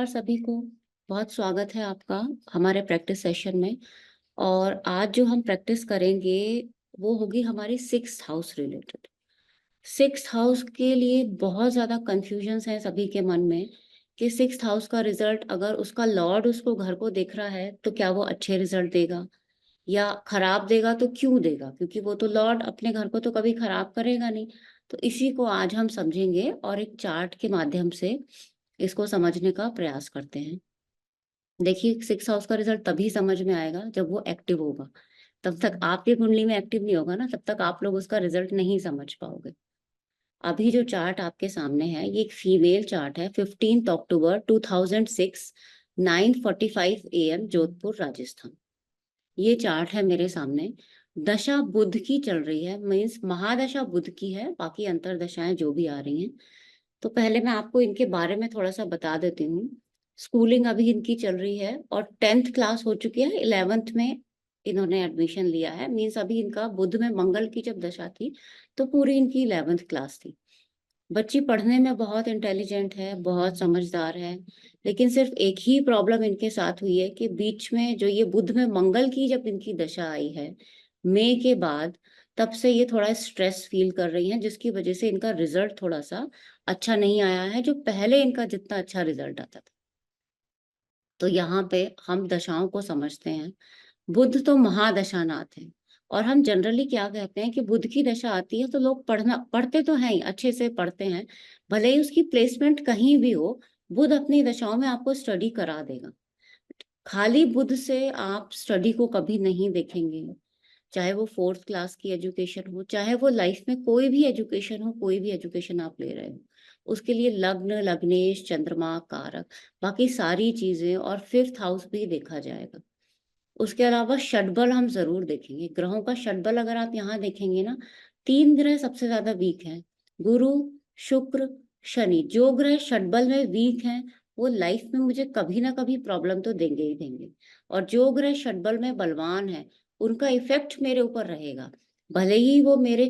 नमस्कार सभी को। बहुत स्वागत है आपका हमारे प्रैक्टिस सेशन में। और आज जो हम प्रैक्टिस करेंगे वो होगी हमारी sixth house related. Sixth house के लिए बहुत ज़्यादा कंफ्यूजन्स हैं सभी के मन में कि सिक्स्थ हाउस का रिजल्ट अगर उसका लॉर्ड उसको घर को देख रहा है तो क्या वो अच्छे रिजल्ट देगा या खराब देगा, तो क्यों देगा, क्योंकि वो तो लॉर्ड अपने घर को तो कभी खराब करेगा नहीं। तो इसी को आज हम समझेंगे और एक चार्ट के माध्यम से इसको समझने का प्रयास करते हैं। देखिए, सिक्स हाउस का रिजल्ट तभी समझ में आएगा जब वो एक्टिव होगा। तब तक आपकी कुंडली में एक्टिव नहीं होगा ना, तब तक आप लोग उसका रिजल्ट नहीं समझ पाओगे। अभी जो चार्ट आपके सामने है ये एक फीमेल चार्ट है। 15 अक्टूबर 2006, 9:45 AM, जोधपुर, राजस्थान। ये चार्ट है मेरे सामने। दशा बुध की चल रही है, मीन्स महादशा बुध की है, बाकी अंतरदशाएं जो भी आ रही हैं। तो पहले मैं आपको इनके बारे में थोड़ा सा बता देती हूँ। स्कूलिंग अभी इनकी चल रही है और 10th क्लास हो चुकी है, 11th में इन्होंने एडमिशन लिया है। मीन्स अभी इनका बुध में मंगल की जब दशा थी तो पूरी इनकी 11th क्लास थी। बच्ची पढ़ने में बहुत इंटेलिजेंट है, बहुत समझदार है, लेकिन सिर्फ एक ही प्रॉब्लम इनके साथ हुई है कि बीच में जो ये बुध में मंगल की जब इनकी दशा आई है मई के बाद, तब से ये थोड़ा स्ट्रेस फील कर रही हैं, जिसकी वजह से इनका रिजल्ट थोड़ा सा अच्छा नहीं आया है, जो पहले इनका जितना अच्छा रिजल्ट आता था। तो यहाँ पे हम दशाओं को समझते हैं। बुध तो महादशानाथ है। और हम जनरली क्या कहते हैं कि बुध की दशा आती है तो लोग पढ़ते तो हैं ही, अच्छे से पढ़ते हैं, भले ही उसकी प्लेसमेंट कहीं भी हो। बुध अपनी दशाओं में आपको स्टडी करा देगा। खाली बुध से आप स्टडी को कभी नहीं देखेंगे। चाहे वो 4th क्लास की एजुकेशन हो, चाहे वो लाइफ में कोई भी एजुकेशन हो, कोई भी एजुकेशन आप ले रहे हो, उसके लिए लग्न, लग्नेश, चंद्रमा, कारक, बाकी सारी चीजें और 5th हाउस भी देखा जाएगा। उसके अलावा षटबल हम जरूर देखेंगे। ग्रहों का षटबल अगर आप यहाँ देखेंगे ना, 3 ग्रह सबसे ज्यादा वीक हैं, गुरु, शुक्र, शनि। जो ग्रह षटबल में वीक हैं वो लाइफ में मुझे कभी ना कभी प्रॉब्लम तो देंगे ही देंगे। और जो ग्रह षटबल में बलवान है उनका इफेक्ट मेरे ऊपर रहेगा, भले ही वो मेरे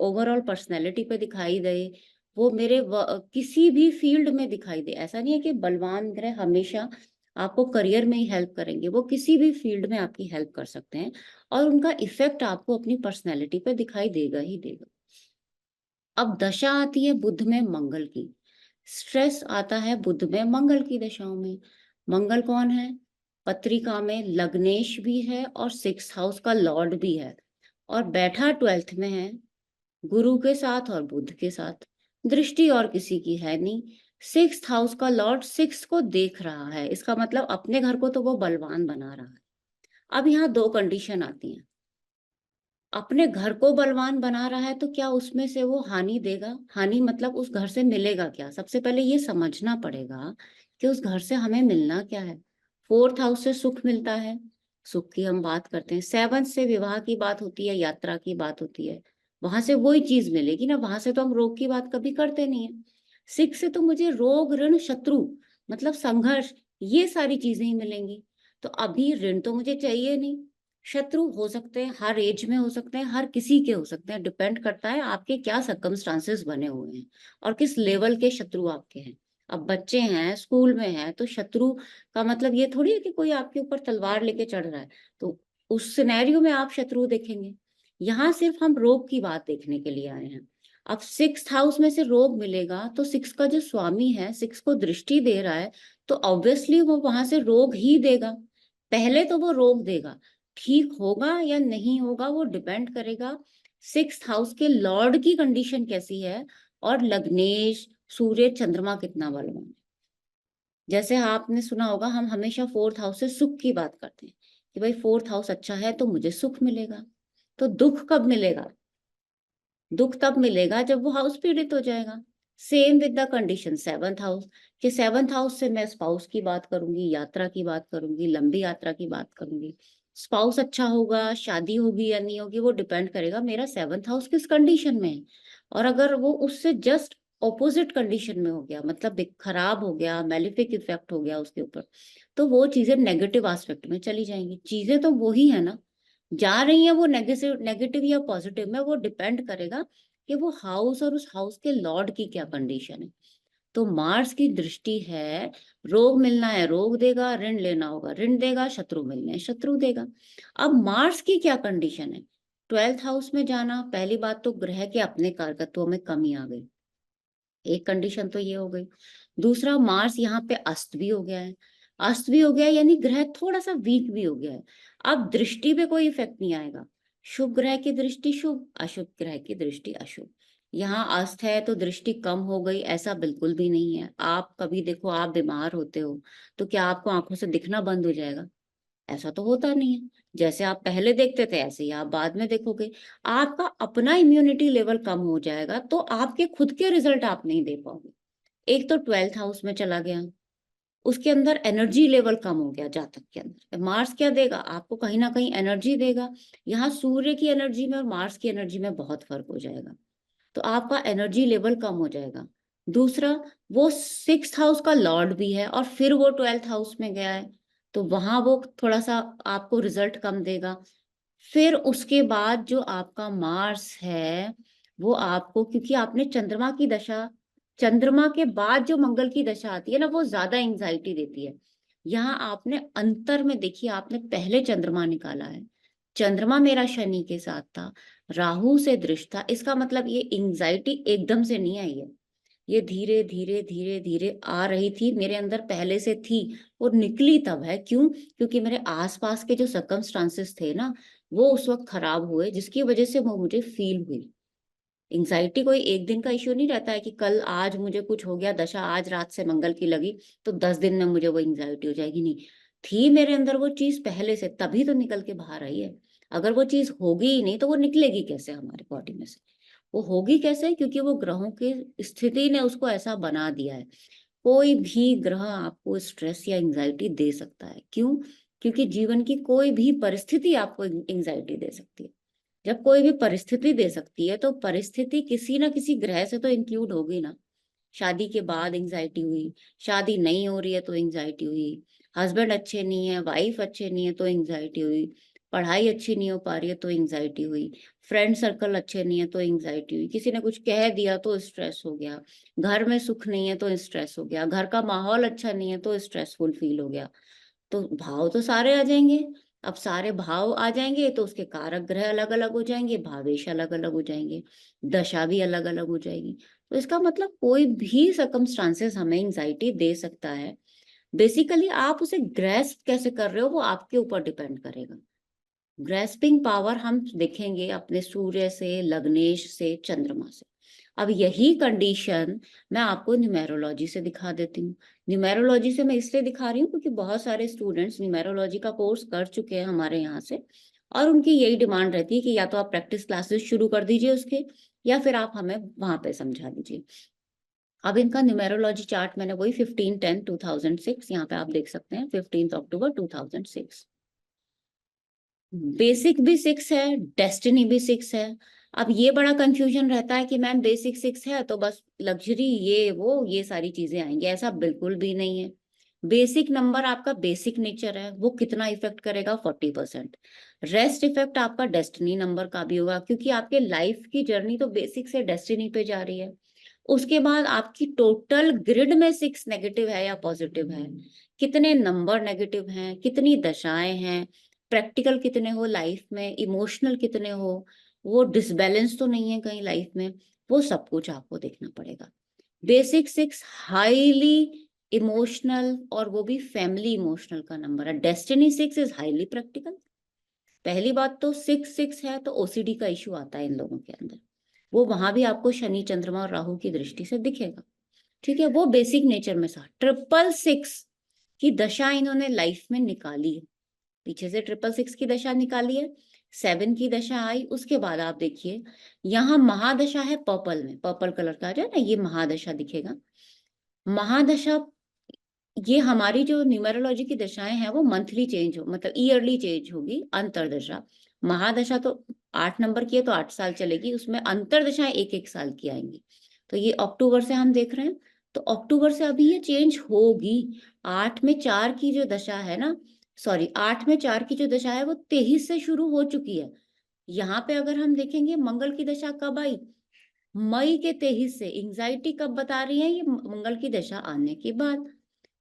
ओवरऑल पर्सनैलिटी पे दिखाई दे, वो मेरे किसी भी फील्ड में दिखाई दे। ऐसा नहीं है कि बलवान ग्रह हमेशा आपको करियर में ही हेल्प करेंगे, वो किसी भी फील्ड में आपकी हेल्प कर सकते हैं और उनका इफेक्ट आपको अपनी पर्सनैलिटी पे दिखाई देगा ही देगा। अब दशा आती है बुध में मंगल की। स्ट्रेस आता है बुध में मंगल की दशाओं में। मंगल कौन है? पत्रिका में लग्नेश भी है और 6th हाउस का लॉर्ड भी है, और बैठा 12th में है, गुरु के साथ और बुध के साथ। दृष्टि और किसी की है नहीं। 6th हाउस का लॉर्ड 6 को देख रहा है, इसका मतलब अपने घर को तो वो बलवान बना रहा है। अब यहाँ दो कंडीशन आती हैं। अपने घर को बलवान बना रहा है तो क्या उसमें से वो हानि देगा? हानि मतलब उस घर से मिलेगा क्या? सबसे पहले ये समझना पड़ेगा कि उस घर से हमें मिलना क्या है। 4th हाउस से सुख मिलता है, सुख की हम बात करते हैं। 7th से विवाह की बात होती है, यात्रा की बात होती है, वहां से वही चीज मिलेगी ना, वहां से तो हम रोग की बात कभी करते नहीं है। 6 से तो मुझे रोग, ऋण, शत्रु, मतलब संघर्ष, ये सारी चीजें ही मिलेंगी। तो अभी ऋण तो मुझे चाहिए नहीं। शत्रु हो सकते हैं, हर एज में हो सकते हैं, हर किसी के हो सकते हैं, डिपेंड करता है आपके क्या सर्कमस्टांसेस बने हुए हैं और किस लेवल के शत्रु आपके हैं। अब बच्चे हैं, स्कूल में हैं, तो शत्रु का मतलब ये थोड़ी है कि कोई आपके ऊपर तलवार लेके चढ़ रहा है तो उस सिनेरियो में आप शत्रु देखेंगे। यहाँ सिर्फ हम रोग की बात देखने के लिए आए हैं। अब 6th हाउस में से रोग मिलेगा तो 6 का जो स्वामी है, 6 को दृष्टि दे रहा है, तो ऑब्वियसली वो वहां से रोग ही देगा। पहले तो वो रोग देगा, ठीक होगा या नहीं होगा वो डिपेंड करेगा 6th हाउस के लॉर्ड की कंडीशन कैसी है और लग्नेश, सूर्य, चंद्रमा कितना बलवान है। जैसे आपने सुना होगा, हम हमेशा 4th हाउस से सुख की बात करते हैं कि भाई 4th हाउस अच्छा है तो मुझे सुख मिलेगा। तो दुख कब मिलेगा? दुख तब मिलेगा जब वो हाउस पीड़ित हो जाएगा। Same with the condition 7th house, कि 7th हाउस से मैं स्पाउस की बात करूंगी, यात्रा की बात करूंगी, लंबी यात्रा की बात करूंगी। स्पाउस अच्छा होगा, शादी होगी या नहीं होगी, वो डिपेंड करेगा मेरा 7th हाउस किस कंडीशन में है। और अगर वो उससे जस्ट ऑपोजिट कंडीशन में हो गया, मतलब खराब हो गया, मेलिफिक इफेक्ट हो गया उसके ऊपर, तो वो चीजें नेगेटिव एस्पेक्ट में चली जाएंगी। चीजें तो वो ही है ना, जा रही है वो नेगेटिव नेगेटिव या पॉजिटिव में, वो डिपेंड करेगा कि वो हाउस और उस हाउस के लॉर्ड की क्या कंडीशन है। तो मार्स की दृष्टि है, रोग मिलना है रोग देगा, ऋण लेना होगा ऋण देगा, शत्रु मिलने हैं शत्रु देगा। अब मार्स की क्या कंडीशन है? 12th हाउस में जाना, पहली बात तो ग्रह के अपने कारकत्वों में कमी आ गई, एक कंडीशन तो ये हो गई। दूसरा, मार्स यहाँ पे अस्त भी हो गया है, अस्त भी हो गया है यानी ग्रह थोड़ा सा वीक भी हो गया है। अब दृष्टि पे कोई इफेक्ट नहीं आएगा, शुभ ग्रह की दृष्टि शुभ, अशुभ ग्रह की दृष्टि अशुभ। यहाँ अस्त है तो दृष्टि कम हो गई, ऐसा बिल्कुल भी नहीं है। आप कभी देखो, आप बीमार होते हो तो क्या आपको आंखों से दिखना बंद हो जाएगा? ऐसा तो होता नहीं है। जैसे आप पहले देखते थे ऐसे ही आप बाद में देखोगे। आपका अपना इम्यूनिटी लेवल कम हो जाएगा तो आपके खुद के रिजल्ट आप नहीं दे पाओगे। एक तो 12th हाउस में चला गया, उसके अंदर एनर्जी लेवल कम हो गया जातक के अंदर। मार्स क्या देगा आपको? कहीं ना कहीं एनर्जी देगा। यहाँ सूर्य की एनर्जी में और मार्स की एनर्जी में बहुत फर्क हो जाएगा, तो आपका एनर्जी लेवल कम हो जाएगा। दूसरा, वो 6th हाउस का लॉर्ड भी है और फिर वो 12th हाउस में गया है, तो वहां वो थोड़ा सा आपको रिजल्ट कम देगा। फिर उसके बाद जो आपका मार्स है वो आपको, क्योंकि आपने चंद्रमा की दशा, चंद्रमा के बाद जो मंगल की दशा आती है ना, वो ज्यादा एंजाइटी देती है। यहाँ आपने अंतर में देखिए, आपने पहले चंद्रमा निकाला है, चंद्रमा मेरा शनि के साथ था, राहु से दृष्ट था, इसका मतलब ये एंजाइटी एकदम से नहीं आई है, ये धीरे धीरे धीरे धीरे आ रही थी, मेरे अंदर पहले से थी, और निकली तब है। क्यों? क्योंकि मेरे आसपास के जो सर्कमस्टांसेस थे ना, वो उस वक्त खराब हुए, जिसकी वजह से वो मुझे फील हुई। एंजाइटी कोई एक दिन का इश्यू नहीं रहता है कि कल आज मुझे कुछ हो गया, दशा आज रात से मंगल की लगी तो 10 दिन में मुझे वो एंजाइटी हो जाएगी, नहीं। थी मेरे अंदर वो चीज पहले से, तभी तो निकल के बाहर आई है। अगर वो चीज होगी ही नहीं तो वो निकलेगी कैसे हमारे बॉडी में से? वो होगी कैसे? क्योंकि वो ग्रहों की स्थिति ने उसको ऐसा बना दिया है। कोई भी ग्रह आपको स्ट्रेस या एंजाइटी दे सकता है। क्यों? क्योंकि जीवन की कोई भी परिस्थिति आपको एंजाइटी दे सकती है। जब कोई भी परिस्थिति दे सकती है तो परिस्थिति किसी ना किसी ग्रह से तो इंक्लूड होगी ना। शादी के बाद एंजाइटी हुई, शादी नहीं हो रही है तो एंजाइटी हुई, हस्बैंड अच्छे नहीं है, वाइफ अच्छे नहीं है तो एंजाइटी हुई, पढ़ाई अच्छी नहीं हो पा रही है तो एंजाइटी हुई, फ्रेंड सर्कल अच्छे नहीं है तो एंजाइटी हुई, किसी ने कुछ कह दिया तो स्ट्रेस हो गया, घर में सुख नहीं है तो स्ट्रेस हो गया, घर का माहौल अच्छा नहीं है तो स्ट्रेसफुल फील हो गया। तो भाव तो सारे आ जाएंगे। अब सारे भाव आ जाएंगे तो उसके कारक ग्रह अलग अलग हो जाएंगे, भावेश अलग अलग हो जाएंगे, दशा भी अलग अलग हो जाएगी। तो इसका मतलब कोई भी सर्कमस्टांसेस हमें एंजाइटी दे सकता है। बेसिकली आप उसे ग्रेस्प कैसे कर रहे हो वो आपके ऊपर डिपेंड करेगा। ग्रेस्पिंग पावर हम देखेंगे अपने सूर्य से, लग्नेश से, चंद्रमा से। अब यही कंडीशन मैं आपको न्यूमेरोलॉजी से दिखा देती हूँ। न्यूमेरोलॉजी से मैं इसलिए दिखा रही हूँ क्योंकि बहुत सारे स्टूडेंट्स न्यूमेरोलॉजी का कोर्स कर चुके हैं हमारे यहाँ से, और उनकी यही डिमांड रहती है कि या तो आप प्रैक्टिस क्लासेस शुरू कर दीजिए उसके, या फिर आप हमें वहां पे समझा दीजिए। अब इनका न्यूमेरोलॉजी चार्ट मैंने वही 15/10/2006 यहाँ पे आप देख सकते हैं, 15 अक्टूबर 2006। बेसिक भी 6 है, डेस्टिनी भी 6 है। अब ये बड़ा कंफ्यूजन रहता है कि मैम बेसिक 6 है तो बस लग्जरी ये वो ये सारी चीजें आएंगी, ऐसा बिल्कुल भी नहीं है। बेसिक नंबर आपका बेसिक नेचर है, वो कितना इफेक्ट करेगा? 40%। रेस्ट इफेक्ट आपका डेस्टिनी नंबर का भी होगा, क्योंकि आपके लाइफ की जर्नी तो बेसिक से डेस्टिनी पे जा रही है। उसके बाद आपकी टोटल ग्रिड में 6 नेगेटिव है या पॉजिटिव है, कितने नंबर नेगेटिव हैं, कितनी दशाएं हैं, प्रैक्टिकल कितने हो लाइफ में, इमोशनल कितने हो, वो डिसबैलेंस तो नहीं है कहीं लाइफ में, वो सब कुछ आपको देखना पड़ेगा। बेसिक 6 हाईली इमोशनल, और वो भी फैमिली इमोशनल का नंबर है। Destiny 6 is highly practical. पहली बात तो 6 है तो ओसीडी का इशू आता है इन लोगों के अंदर, वो वहां भी आपको शनि चंद्रमा और राहु की दृष्टि से दिखेगा। ठीक है, वो बेसिक नेचर में था। 666 की दशा इन्होंने लाइफ में निकाली है, पीछे से 666 की दशा निकाली है, 7 की दशा आई। उसके बाद आप देखिए यहाँ महादशा है, पर्पल में, पर्पल कलर का जो है ना, ये महादशा दिखेगा। महादशा, ये हमारी जो न्यूमेरोलॉजी की दशाएं हैं वो मंथली चेंज हो, मतलब ईयरली चेंज होगी। अंतरदशा, महादशा तो 8 नंबर की है तो 8 साल चलेगी, उसमें अंतरदशाएं एक एक साल की आएंगी। तो ये अक्टूबर से हम देख रहे हैं, तो अक्टूबर से अभी ये चेंज होगी। 8 में 4 की जो दशा है ना, सॉरी 8 में 4 की जो दशा है वो 23 से शुरू हो चुकी है। यहाँ पे अगर हम देखेंगे मंगल की दशा कब आई, मई के 23 से एंजाइटी कब बता रही है, ये मंगल की दशा आने के बाद।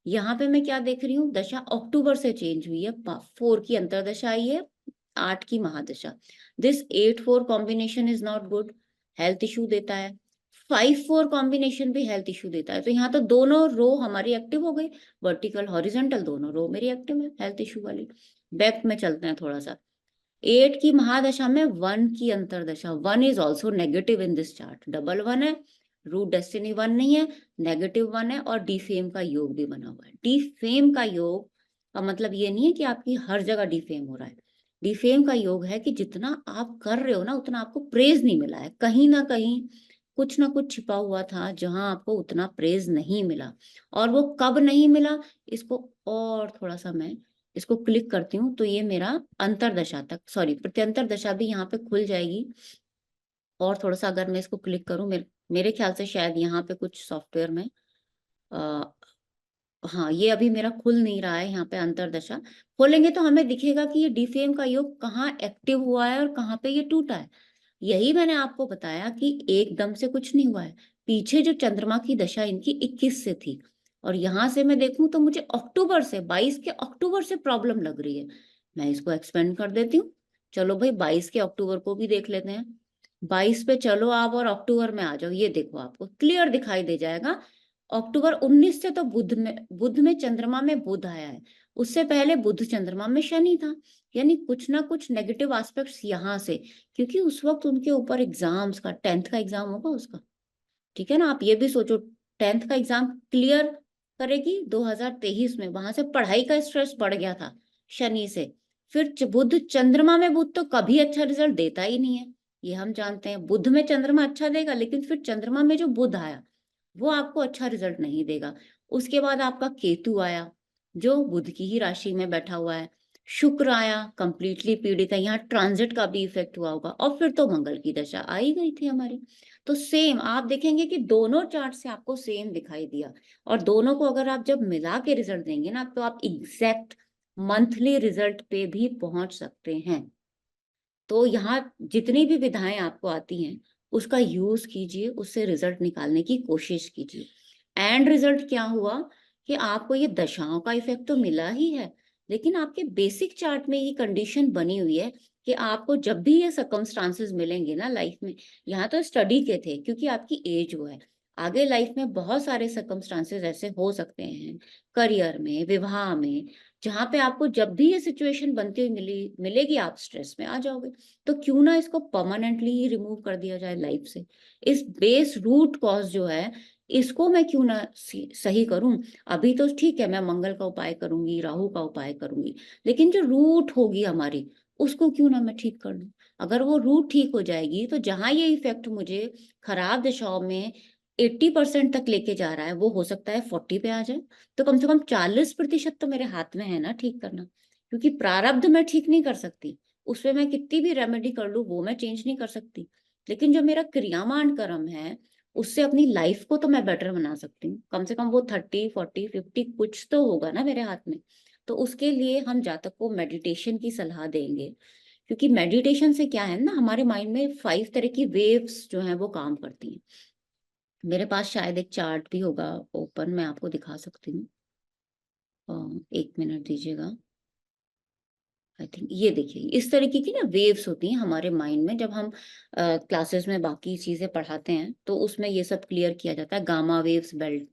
यहाँ पे मैं क्या देख रही हूँ, दशा अक्टूबर से चेंज हुई है, 4 की अंतरदशा आई है, 8 की महादशा। This 8-4 combination is not good, health issue देता है। 5-4 कॉम्बिनेशन भी हेल्थ इशू देता है। तो यहाँ तो दोनों रो हमारी एक्टिव हो गई, वर्टिकल हॉरिजेंटल दोनों रो मेरी एक्टिव है हेल्थ इशू वाली। बैक में चलते हैं थोड़ा सा। 8 की महादशा में 1 की अंतरदशा, 1 is also negative in this chart, double 1 है, रूट डेस्टिनी 1 नहीं है, नेगेटिव 1 है, और डी फेम का योग भी बना हुआ है। डी फेम का योग का मतलब ये नहीं है कि आपकी हर जगह डी फेम हो रहा है। डी फेम का योग है कि जितना आप कर रहे हो ना, उतना आपको प्रेज नहीं मिला है, कहीं ना कहीं कुछ ना कुछ छिपा हुआ था जहां आपको उतना प्रेज नहीं मिला। और वो कब नहीं मिला, इसको और थोड़ा सा मैं इसको क्लिक करती हूँ तो ये मेरा अंतरदशा तक, सॉरी प्रत्यंतर दशा भी यहाँ पे खुल जाएगी। और थोड़ा सा अगर मैं इसको क्लिक करूँ, मेरे ख्याल से शायद यहाँ पे कुछ सॉफ्टवेयर में आ, हाँ, ये अभी मेरा खुल नहीं रहा है। यहाँ पे अंतरदशा खोलेंगे तो हमें दिखेगा कि ये डीफेम का योग कहाँ एक्टिव हुआ है और कहाँ पे ये टूटा है। यही मैंने आपको बताया कि एकदम से कुछ नहीं हुआ है। पीछे जो चंद्रमा की दशा इनकी 21 से थी, और यहां से मैं देखूं तो मुझे अक्टूबर से, 22 के अक्टूबर से प्रॉब्लम लग रही है। मैं इसको एक्सपेंड कर देती हूँ। चलो भाई, 22 के अक्टूबर को भी देख लेते हैं। 22 पे चलो आप और अक्टूबर में आ जाओ, ये देखो आपको क्लियर दिखाई दे जाएगा। अक्टूबर 19 से तो बुध में चंद्रमा में बुध आया है। उससे पहले बुध चंद्रमा में शनि था। यानी कुछ ना कुछ नेगेटिव एस्पेक्ट्स यहाँ से, क्योंकि उस वक्त उनके ऊपर एग्जाम्स का, 10th का एग्जाम होगा उसका, ठीक है ना। आप ये भी सोचो, 10th का एग्जाम क्लियर करेगी 2023 में, वहां से पढ़ाई का स्ट्रेस बढ़ गया था शनि से। फिर बुध चंद्रमा में, बुध तो कभी अच्छा रिजल्ट देता ही नहीं है, ये हम जानते हैं। बुध में चंद्रमा अच्छा देगा, लेकिन फिर चंद्रमा में जो बुध आया वो आपको अच्छा रिजल्ट नहीं देगा। उसके बाद आपका केतु आया, जो बुध की ही राशि में बैठा हुआ है। शुक्र आया, कंप्लीटली पीड़ित है, यहाँ ट्रांजिट का भी इफेक्ट हुआ होगा। और फिर तो मंगल की दशा आ ही गई थी हमारी। तो सेम आप देखेंगे कि दोनों चार्ट से आपको सेम दिखाई दिया। और दोनों को अगर आप जब मिला के रिजल्ट देंगे ना, तो आप एग्जैक्ट मंथली रिजल्ट पे भी पहुंच सकते हैं। तो यहाँ जितनी भी विधाएं आपको आती हैं, उसका यूज कीजिए, उससे रिजल्ट निकालने की कोशिश कीजिए। एंड रिजल्ट क्या हुआ कि आपको ये दशाओं का इफेक्ट तो मिला ही है, लेकिन आपके बेसिक चार्ट में ये कंडीशन बनी हुई है कि आपको जब भी ये सर्कमस्टांसेस मिलेंगे ना लाइफ में, यहाँ तो स्टडी के थे क्योंकि आपकी एज वो है, आगे लाइफ में बहुत सारे सर्कमस्टांसेस ऐसे हो सकते हैं, करियर में, विवाह में, जहां पे आपको जब भी ये सिचुएशन बनती हुई मिलेगी, आप स्ट्रेस में आ जाओगे। तो क्यों ना इसको परमानेंटली ही रिमूव कर दिया जाए लाइफ से। इस बेस रूट कॉज जो है, इसको मैं क्यों ना सही करूं। अभी तो ठीक है, मैं मंगल का उपाय करूंगी, राहु का उपाय करूंगी, लेकिन जो रूट होगी हमारी, उसको क्यों ना मैं ठीक कर लूं। अगर वो रूट ठीक हो जाएगी, तो जहां ये इफेक्ट मुझे खराब दिशाओं में 80% तक लेके जा रहा है, वो हो सकता है 40 पे आ जाए। तो कम से कम 40% तो मेरे हाथ में है ना ठीक करना। क्योंकि प्रारब्ध मैं ठीक नहीं कर सकती, उसपे मैं कितनी भी रेमेडी कर लूं वो मैं चेंज नहीं कर सकती। लेकिन जो मेरा क्रियामान कर्म है, उससे अपनी लाइफ को तो मैं बेटर बना सकती हूँ। कम से कम वो 30, 40, 50 कुछ तो होगा ना मेरे हाथ में। तो उसके लिए हम जातक को मेडिटेशन की सलाह देंगे। क्योंकि मेडिटेशन से क्या है ना, हमारे माइंड में 5 तरह की वेव्स जो है वो काम करती हैं। मेरे पास शायद एक चार्ट भी होगा ओपन, मैं आपको दिखा सकती हूँ। 1 मिनट दीजिएगा। आई थिंक ये देखिए, इस तरीके की ना वेव्स होती हैं हमारे माइंड में। जब हम क्लासेस में बाकी चीजें पढ़ाते हैं तो उसमें ये सब क्लियर किया जाता है। Gamma waves, belt,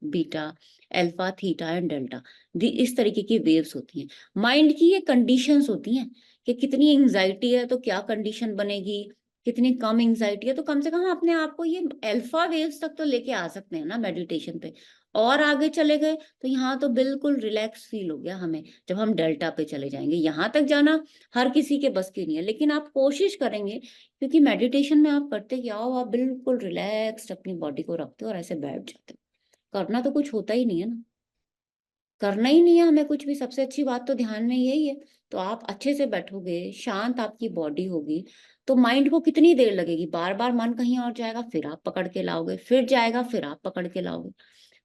beta, alpha, theta and delta, इस तरीके की वेव्स होती हैं। माइंड की ये कंडीशंस होती हैं कि कितनी एंजाइटी है तो क्या कंडीशन बनेगी, कितनी कम एंजाइटी है तो कम से कम हम अपने आप को ये अल्फा वेव्स तक तो लेके आ सकते हैं ना मेडिटेशन पे। और आगे चले गए तो यहाँ तो बिल्कुल रिलैक्स फील हो गया हमें। जब हम डेल्टा पे चले जाएंगे, यहाँ तक जाना हर किसी के बस की नहीं है, लेकिन आप कोशिश करेंगे। क्योंकि मेडिटेशन में आप करते क्या हो, आप बिल्कुल रिलैक्स्ड अपनी बॉडी को रखते हो और ऐसे बैठ जाते हो। करना तो कुछ होता ही नहीं है ना, करना ही नहीं है हमें कुछ भी। सबसे अच्छी बात तो ध्यान में यही है। तो आप अच्छे से बैठोगे, शांत आपकी बॉडी होगी, तो माइंड को कितनी देर लगेगी, बार बार मन कहीं और जाएगा, फिर आप पकड़ के लाओगे, फिर जाएगा, फिर आप पकड़ के लाओगे।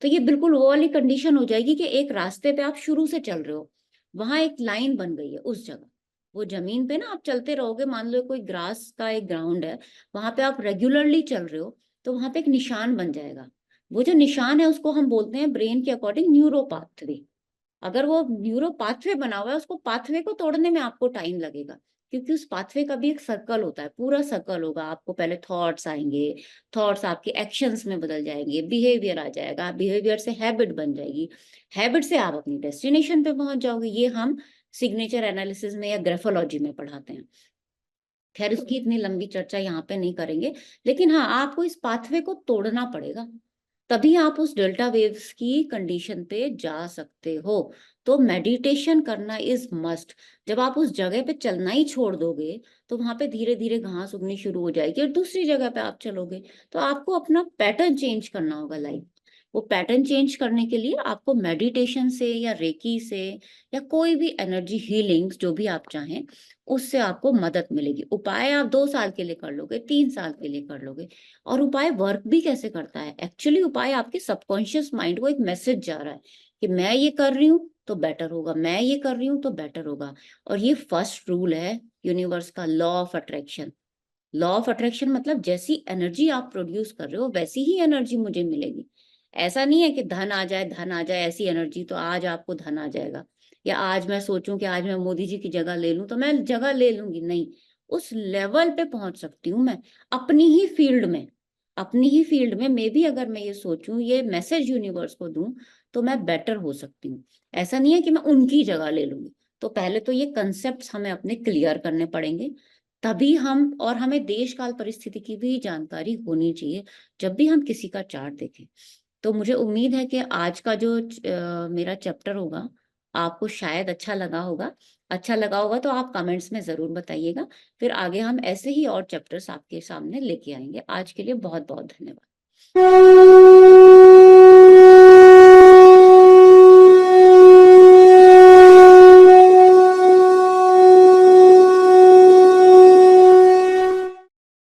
तो ये बिल्कुल वो वाली कंडीशन हो जाएगी कि एक रास्ते पे आप शुरू से चल रहे हो, वहां एक लाइन बन गई है उस जगह। वो जमीन पे ना आप चलते रहोगे, मान लो कोई ग्रास का एक ग्राउंड है, वहां पे आप रेगुलरली चल रहे हो, तो वहां पे एक निशान बन जाएगा। वो जो निशान है उसको हम बोलते हैं ब्रेन के अकॉर्डिंग न्यूरो पाथवे। अगर वो न्यूरो पाथवे बना हुआ है, उसको पाथवे को तोड़ने में आपको टाइम लगेगा, क्योंकि उस पाथवे का भी एक सर्कल होता है, पूरा सर्कल होगा। आपको पहले थॉट्स आएंगे, थॉट्स आपके एक्शंस में बदल जाएंगे, बिहेवियर आ जाएगा, बिहेवियर से हैबिट बन जाएगी, हैबिट से आप अपनी डेस्टिनेशन पे पहुंच जाओगे। ये हम सिग्नेचर एनालिसिस में या ग्राफोलॉजी में पढ़ाते हैं। खैर उसकी इतनी लंबी चर्चा यहाँ पे नहीं करेंगे, लेकिन हाँ, आपको इस पाथवे को तोड़ना पड़ेगा, तभी आप उस डेल्टा वेव्स की कंडीशन पे जा सकते हो। तो मेडिटेशन करना इज मस्ट। जब आप उस जगह पे चलना ही छोड़ दोगे, तो वहां पे धीरे धीरे घास उगनी शुरू हो जाएगी और दूसरी जगह पे आप चलोगे। तो आपको अपना पैटर्न चेंज करना होगा लाइफ। वो पैटर्न चेंज करने के लिए आपको मेडिटेशन से या रेकी से या कोई भी एनर्जी हीलिंग्स जो भी आप चाहें, उससे आपको मदद मिलेगी। उपाय आप 2 साल के लिए कर लोगे, 3 साल के लिए कर लोगे। और उपाय वर्क भी कैसे करता है? एक्चुअली उपाय आपके सबकॉन्शियस माइंड को एक मैसेज जा रहा है कि मैं ये कर रही हूँ तो बेटर होगा, मैं ये कर रही हूँ तो बेटर होगा। और ये फर्स्ट रूल है यूनिवर्स का, law of attraction. Law of attraction मतलब जैसी एनर्जी आप प्रोड्यूस कर रहे हो वैसी ही एनर्जी मुझे मिलेगी। ऐसा नहीं है कि धन आ जाए, धन आ जाए, ऐसी एनर्जी तो आज आपको धन आ जाएगा, या आज मैं सोचूं कि आज मैं मोदी जी की जगह ले लूं तो मैं जगह ले लूंगी, नहीं। उस लेवल पे पहुंच सकती हूँ मैं अपनी ही फील्ड में। अपनी ही फील्ड में मे भी अगर मैं ये सोचूं, ये मैसेज यूनिवर्स को दूं, तो मैं बेटर हो सकती हूँ। ऐसा नहीं है कि मैं उनकी जगह ले लूंगी। तो पहले तो ये कंसेप्ट हमें अपने क्लियर करने पड़ेंगे, तभी हम, और हमें देश काल परिस्थिति की भी जानकारी होनी चाहिए जब भी हम किसी का चार्ट देखें। तो मुझे उम्मीद है कि आज का जो मेरा चैप्टर होगा आपको शायद अच्छा लगा होगा। अच्छा लगा होगा तो आप कमेंट्स में जरूर बताइएगा। फिर आगे हम ऐसे ही और चैप्टर्स आपके सामने लेके आएंगे। आज के लिए बहुत बहुत धन्यवाद।